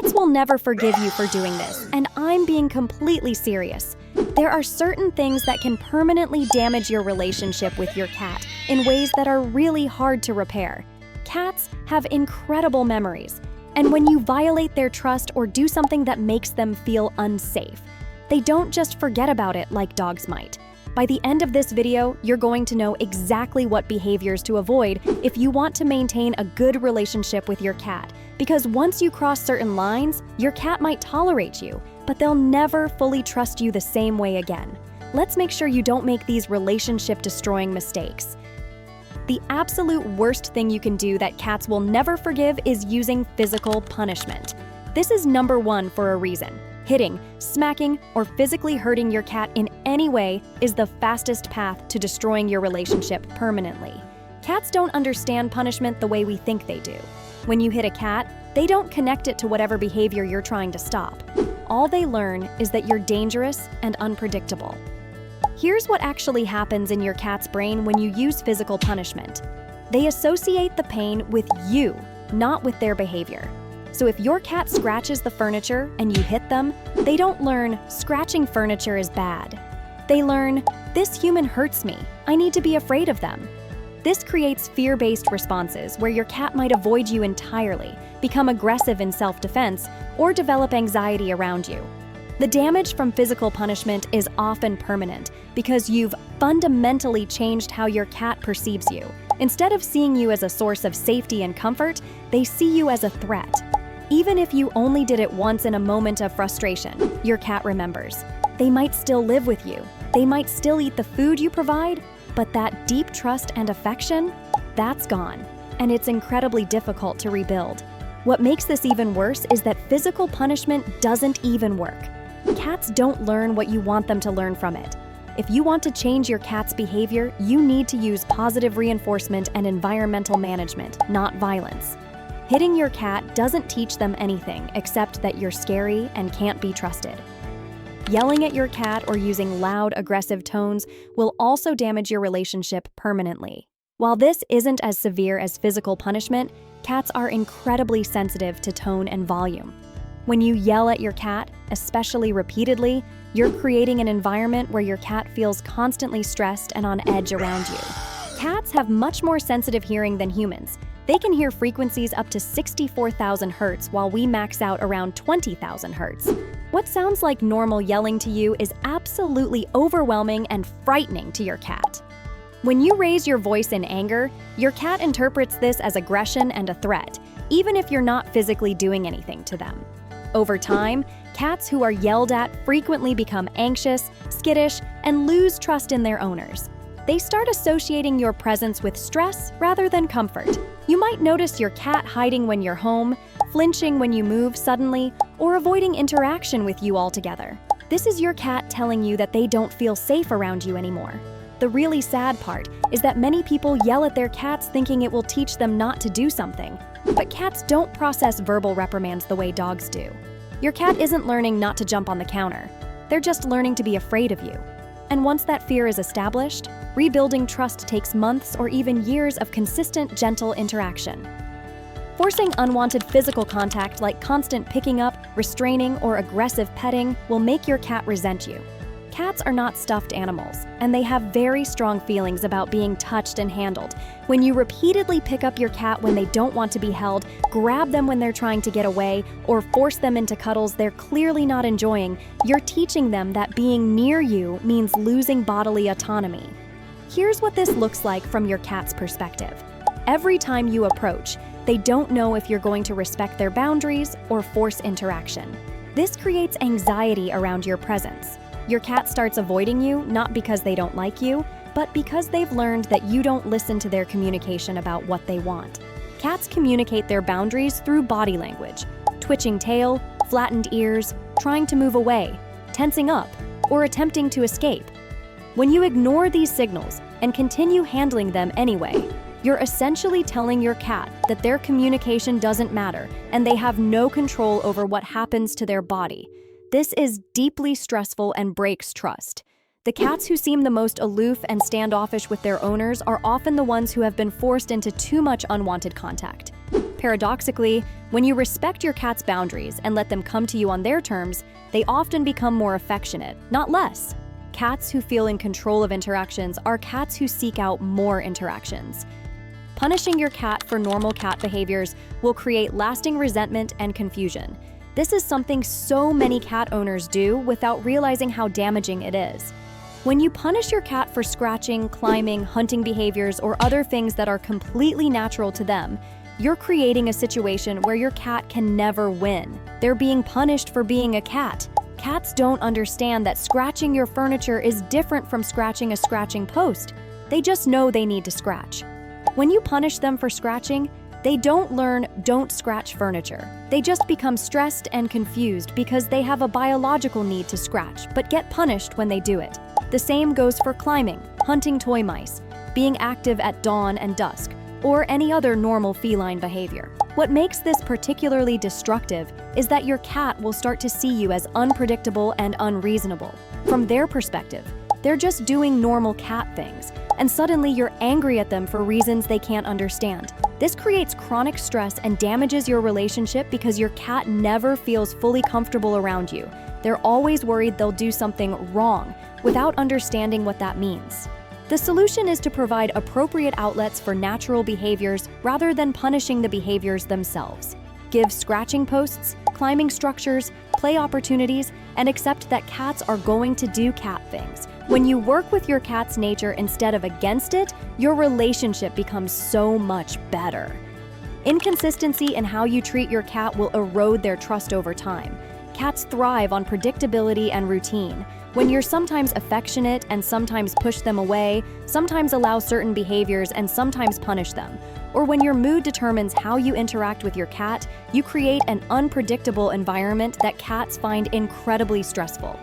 Cats will never forgive you for doing this, and I'm being completely serious. There are certain things that can permanently damage your relationship with your cat in ways that are really hard to repair. Cats have incredible memories, and when you violate their trust or do something that makes them feel unsafe, they don't just forget about it like dogs might. By the end of this video, you're going to know exactly what behaviors to avoid if you want to maintain a good relationship with your cat. Because once you cross certain lines, your cat might tolerate you, but they'll never fully trust you the same way again. Let's make sure you don't make these relationship-destroying mistakes. The absolute worst thing you can do that cats will never forgive is using physical punishment. This is number one for a reason. Hitting, smacking, or physically hurting your cat in any way is the fastest path to destroying your relationship permanently. Cats don't understand punishment the way we think they do. When you hit a cat, they don't connect it to whatever behavior you're trying to stop. All they learn is that you're dangerous and unpredictable. Here's what actually happens in your cat's brain when you use physical punishment. They associate the pain with you, not with their behavior. So if your cat scratches the furniture and you hit them, they don't learn scratching furniture is bad. They learn, this human hurts me, I need to be afraid of them. This creates fear-based responses where your cat might avoid you entirely, become aggressive in self-defense, or develop anxiety around you. The damage from physical punishment is often permanent because you've fundamentally changed how your cat perceives you. Instead of seeing you as a source of safety and comfort, they see you as a threat. Even if you only did it once in a moment of frustration, your cat remembers. They might still live with you. They might still eat the food you provide, but that deep trust and affection, that's gone, and it's incredibly difficult to rebuild. What makes this even worse is that physical punishment doesn't even work. Cats don't learn what you want them to learn from it. If you want to change your cat's behavior, you need to use positive reinforcement and environmental management, not violence. Hitting your cat doesn't teach them anything except that you're scary and can't be trusted. Yelling at your cat or using loud, aggressive tones will also damage your relationship permanently. While this isn't as severe as physical punishment, cats are incredibly sensitive to tone and volume. When you yell at your cat, especially repeatedly, you're creating an environment where your cat feels constantly stressed and on edge around you. Cats have much more sensitive hearing than humans. They can hear frequencies up to 64,000 Hz while we max out around 20,000 Hz. What sounds like normal yelling to you is absolutely overwhelming and frightening to your cat. When you raise your voice in anger, your cat interprets this as aggression and a threat, even if you're not physically doing anything to them. Over time, cats who are yelled at frequently become anxious, skittish, and lose trust in their owners. They start associating your presence with stress rather than comfort. You might notice your cat hiding when you're home, flinching when you move suddenly, or avoiding interaction with you altogether. This is your cat telling you that they don't feel safe around you anymore. The really sad part is that many people yell at their cats thinking it will teach them not to do something. But cats don't process verbal reprimands the way dogs do. Your cat isn't learning not to jump on the counter. They're just learning to be afraid of you. And once that fear is established, rebuilding trust takes months or even years of consistent, gentle interaction. Forcing unwanted physical contact like constant picking up, restraining, or aggressive petting will make your cat resent you. Cats are not stuffed animals, and they have very strong feelings about being touched and handled. When you repeatedly pick up your cat when they don't want to be held, grab them when they're trying to get away, or force them into cuddles they're clearly not enjoying, you're teaching them that being near you means losing bodily autonomy. Here's what this looks like from your cat's perspective. Every time you approach, they don't know if you're going to respect their boundaries or force interaction. This creates anxiety around your presence. Your cat starts avoiding you not because they don't like you, but because they've learned that you don't listen to their communication about what they want. Cats communicate their boundaries through body language, twitching tail, flattened ears, trying to move away, tensing up, or attempting to escape. When you ignore these signals and continue handling them anyway, you're essentially telling your cat that their communication doesn't matter and they have no control over what happens to their body. This is deeply stressful and breaks trust. The cats who seem the most aloof and standoffish with their owners are often the ones who have been forced into too much unwanted contact. Paradoxically, when you respect your cat's boundaries and let them come to you on their terms, they often become more affectionate, not less. Cats who feel in control of interactions are cats who seek out more interactions. Punishing your cat for normal cat behaviors will create lasting resentment and confusion. This is something so many cat owners do without realizing how damaging it is. When you punish your cat for scratching, climbing, hunting behaviors, or other things that are completely natural to them, you're creating a situation where your cat can never win. They're being punished for being a cat. Cats don't understand that scratching your furniture is different from scratching a scratching post. They just know they need to scratch. When you punish them for scratching, they don't learn "don't scratch furniture." They just become stressed and confused because they have a biological need to scratch, but get punished when they do it. The same goes for climbing, hunting toy mice, being active at dawn and dusk, or any other normal feline behavior. What makes this particularly destructive is that your cat will start to see you as unpredictable and unreasonable. From their perspective, they're just doing normal cat things, and suddenly you're angry at them for reasons they can't understand. This creates chronic stress and damages your relationship because your cat never feels fully comfortable around you. They're always worried they'll do something wrong without understanding what that means. The solution is to provide appropriate outlets for natural behaviors rather than punishing the behaviors themselves. Give scratching posts, climbing structures, play opportunities, and accept that cats are going to do cat things. When you work with your cat's nature instead of against it, your relationship becomes so much better. Inconsistency in how you treat your cat will erode their trust over time. Cats thrive on predictability and routine. When you're sometimes affectionate and sometimes push them away, sometimes allow certain behaviors and sometimes punish them, or when your mood determines how you interact with your cat, you create an unpredictable environment that cats find incredibly stressful.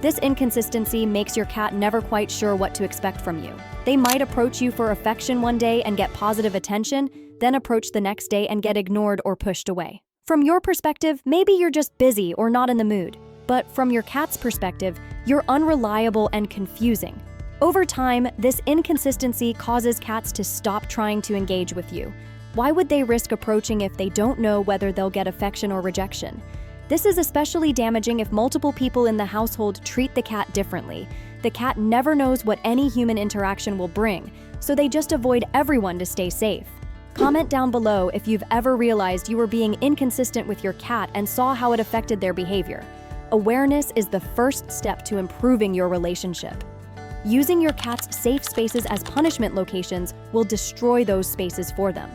This inconsistency makes your cat never quite sure what to expect from you. They might approach you for affection one day and get positive attention, then approach the next day and get ignored or pushed away. From your perspective, maybe you're just busy or not in the mood. But from your cat's perspective, you're unreliable and confusing. Over time, this inconsistency causes cats to stop trying to engage with you. Why would they risk approaching if they don't know whether they'll get affection or rejection? This is especially damaging if multiple people in the household treat the cat differently. The cat never knows what any human interaction will bring, so they just avoid everyone to stay safe. Comment down below if you've ever realized you were being inconsistent with your cat and saw how it affected their behavior. Awareness is the first step to improving your relationship. Using your cat's safe spaces as punishment locations will destroy those spaces for them.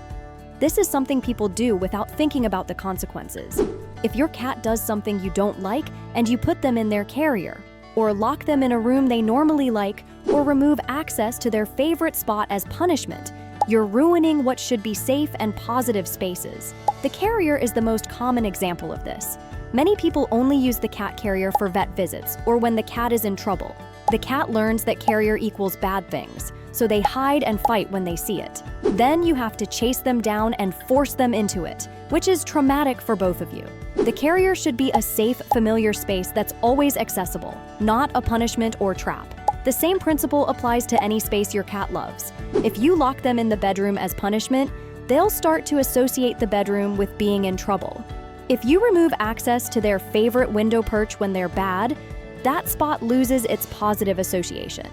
This is something people do without thinking about the consequences. If your cat does something you don't like and you put them in their carrier, or lock them in a room they normally like, or remove access to their favorite spot as punishment, you're ruining what should be safe and positive spaces. The carrier is the most common example of this. Many people only use the cat carrier for vet visits or when the cat is in trouble. The cat learns that carrier equals bad things, so they hide and fight when they see it. Then you have to chase them down and force them into it, which is traumatic for both of you. The carrier should be a safe, familiar space that's always accessible, not a punishment or trap. The same principle applies to any space your cat loves. If you lock them in the bedroom as punishment, they'll start to associate the bedroom with being in trouble. If you remove access to their favorite window perch when they're bad, that spot loses its positive association.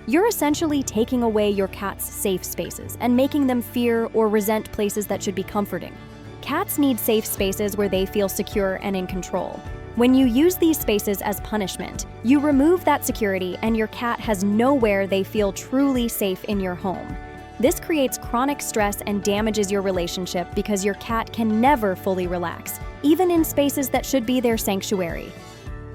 You're essentially taking away your cat's safe spaces and making them fear or resent places that should be comforting. Cats need safe spaces where they feel secure and in control. When you use these spaces as punishment, you remove that security and your cat has nowhere they feel truly safe in your home. This creates chronic stress and damages your relationship because your cat can never fully relax, even in spaces that should be their sanctuary.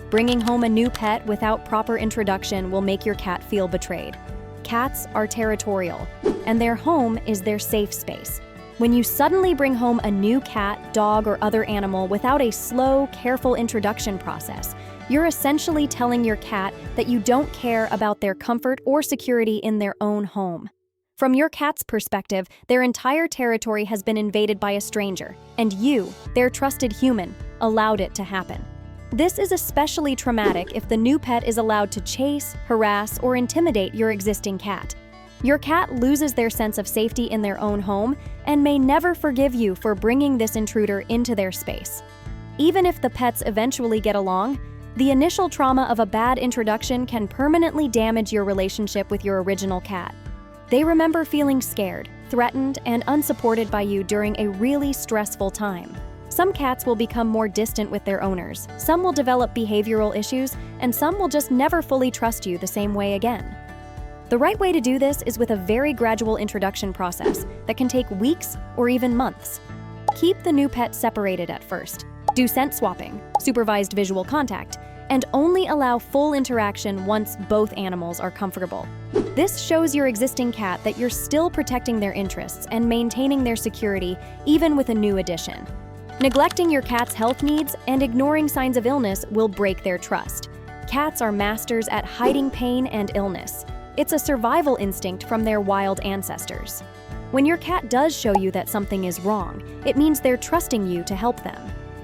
Bringing home a new pet without proper introduction will make your cat feel betrayed. Cats are territorial, and their home is their safe space. When you suddenly bring home a new cat, dog, or other animal without a slow, careful introduction process, you're essentially telling your cat that you don't care about their comfort or security in their own home. From your cat's perspective, their entire territory has been invaded by a stranger, and you, their trusted human, allowed it to happen. This is especially traumatic if the new pet is allowed to chase, harass, or intimidate your existing cat. Your cat loses their sense of safety in their own home and may never forgive you for bringing this intruder into their space. Even if the pets eventually get along, the initial trauma of a bad introduction can permanently damage your relationship with your original cat. They remember feeling scared, threatened, and unsupported by you during a really stressful time. Some cats will become more distant with their owners, some will develop behavioral issues, and some will just never fully trust you the same way again. The right way to do this is with a very gradual introduction process that can take weeks or even months. Keep the new pet separated at first. Do scent swapping, supervised visual contact, and only allow full interaction once both animals are comfortable. This shows your existing cat that you're still protecting their interests and maintaining their security even with a new addition. Neglecting your cat's health needs and ignoring signs of illness will break their trust. Cats are masters at hiding pain and illness. It's a survival instinct from their wild ancestors. When your cat does show you that something is wrong, it means they're trusting you to help them.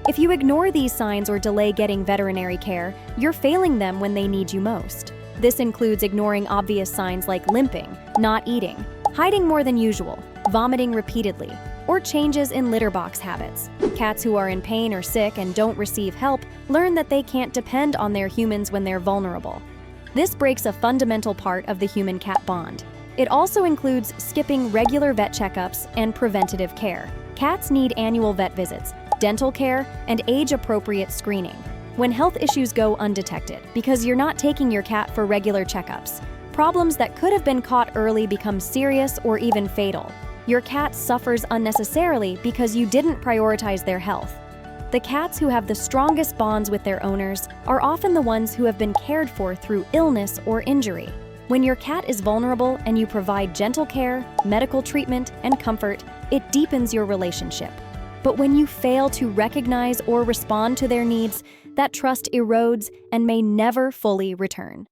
If you ignore these signs or delay getting veterinary care, you're failing them when they need you most. This includes ignoring obvious signs like limping, not eating, hiding more than usual, vomiting repeatedly, or changes in litter box habits. Cats who are in pain or sick and don't receive help learn that they can't depend on their humans when they're vulnerable. This breaks a fundamental part of the human-cat bond. It also includes skipping regular vet checkups and preventative care. Cats need annual vet visits, dental care, and age-appropriate screening. When health issues go undetected because you're not taking your cat for regular checkups, problems that could have been caught early become serious or even fatal. Your cat suffers unnecessarily because you didn't prioritize their health. The cats who have the strongest bonds with their owners are often the ones who have been cared for through illness or injury. When your cat is vulnerable and you provide gentle care, medical treatment, and comfort, it deepens your relationship. But when you fail to recognize or respond to their needs, that trust erodes and may never fully return.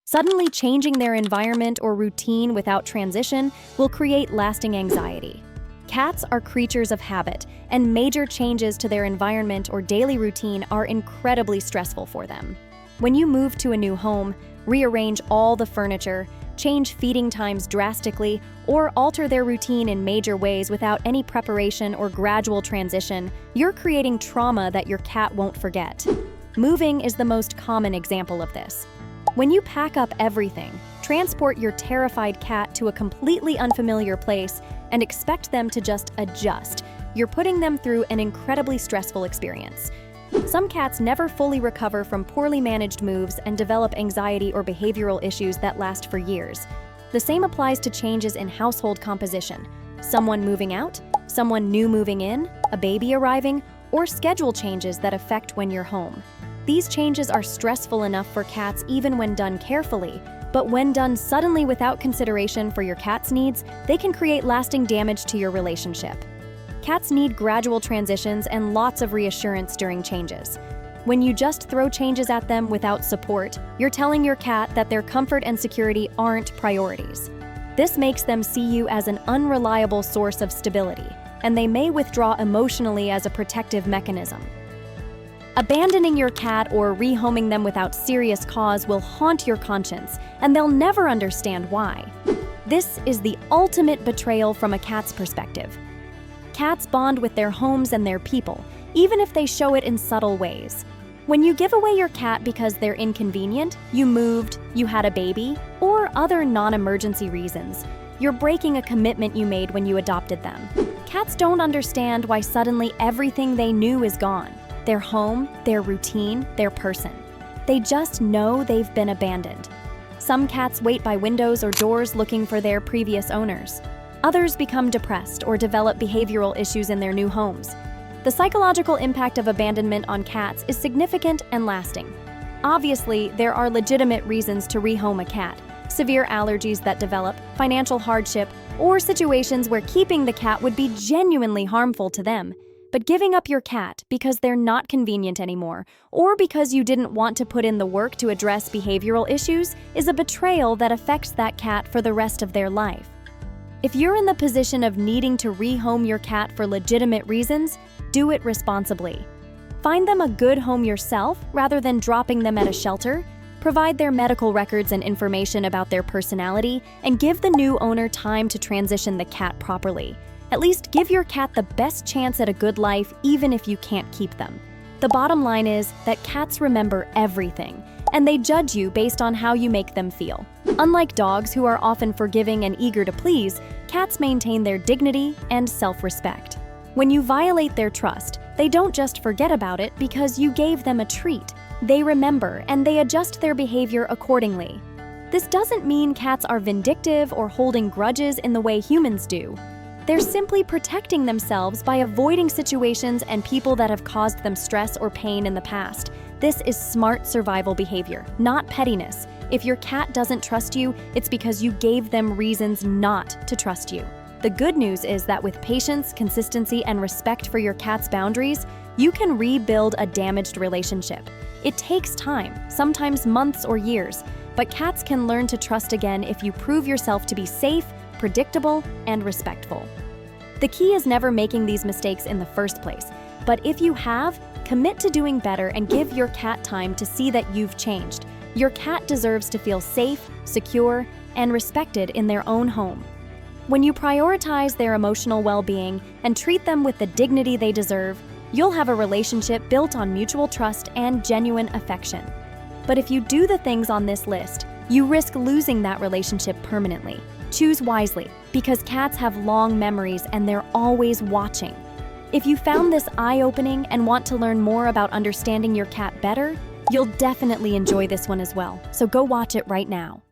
Suddenly changing their environment or routine without transition will create lasting anxiety. Cats are creatures of habit, and major changes to their environment or daily routine are incredibly stressful for them. When you move to a new home, rearrange all the furniture, change feeding times drastically, or alter their routine in major ways without any preparation or gradual transition, you're creating trauma that your cat won't forget. Moving is the most common example of this. When you pack up everything, transport your terrified cat to a completely unfamiliar place, and expect them to just adjust, you're putting them through an incredibly stressful experience. Some cats never fully recover from poorly managed moves and develop anxiety or behavioral issues that last for years. The same applies to changes in household composition. Someone moving out, someone new moving in, a baby arriving, or schedule changes that affect when you're home. These changes are stressful enough for cats even when done carefully, but when done suddenly without consideration for your cat's needs, they can create lasting damage to your relationship. Cats need gradual transitions and lots of reassurance during changes. When you just throw changes at them without support, you're telling your cat that their comfort and security aren't priorities. This makes them see you as an unreliable source of stability, and they may withdraw emotionally as a protective mechanism. Abandoning your cat or rehoming them without serious cause will haunt your conscience, and they'll never understand why. This is the ultimate betrayal from a cat's perspective. Cats bond with their homes and their people, even if they show it in subtle ways. When you give away your cat because they're inconvenient, you moved, you had a baby, or other non-emergency reasons, you're breaking a commitment you made when you adopted them. Cats don't understand why suddenly everything they knew is gone. Their home, their routine, their person. They just know they've been abandoned. Some cats wait by windows or doors looking for their previous owners. Others become depressed or develop behavioral issues in their new homes. The psychological impact of abandonment on cats is significant and lasting. Obviously, there are legitimate reasons to rehome a cat: severe allergies that develop, financial hardship, or situations where keeping the cat would be genuinely harmful to them. But giving up your cat because they're not convenient anymore, or because you didn't want to put in the work to address behavioral issues, is a betrayal that affects that cat for the rest of their life. If you're in the position of needing to rehome your cat for legitimate reasons, do it responsibly. Find them a good home yourself rather than dropping them at a shelter. Provide their medical records and information about their personality, and give the new owner time to transition the cat properly. At least give your cat the best chance at a good life, even if you can't keep them. The bottom line is that cats remember everything, and they judge you based on how you make them feel. Unlike dogs, who are often forgiving and eager to please, cats maintain their dignity and self-respect. When you violate their trust, they don't just forget about it because you gave them a treat. They remember, and they adjust their behavior accordingly. This doesn't mean cats are vindictive or holding grudges in the way humans do. They're simply protecting themselves by avoiding situations and people that have caused them stress or pain in the past. This is smart survival behavior, not pettiness. If your cat doesn't trust you, it's because you gave them reasons not to trust you. The good news is that with patience, consistency, and respect for your cat's boundaries, you can rebuild a damaged relationship. It takes time, sometimes months or years, but cats can learn to trust again if you prove yourself to be safe, predictable, and respectful. The key is never making these mistakes in the first place, but if you have, commit to doing better and give your cat time to see that you've changed. Your cat deserves to feel safe, secure, and respected in their own home. When you prioritize their emotional well-being and treat them with the dignity they deserve, you'll have a relationship built on mutual trust and genuine affection. But if you do the things on this list, you risk losing that relationship permanently. Choose wisely, because cats have long memories and they're always watching. If you found this eye-opening and want to learn more about understanding your cat better, you'll definitely enjoy this one as well, so go watch it right now.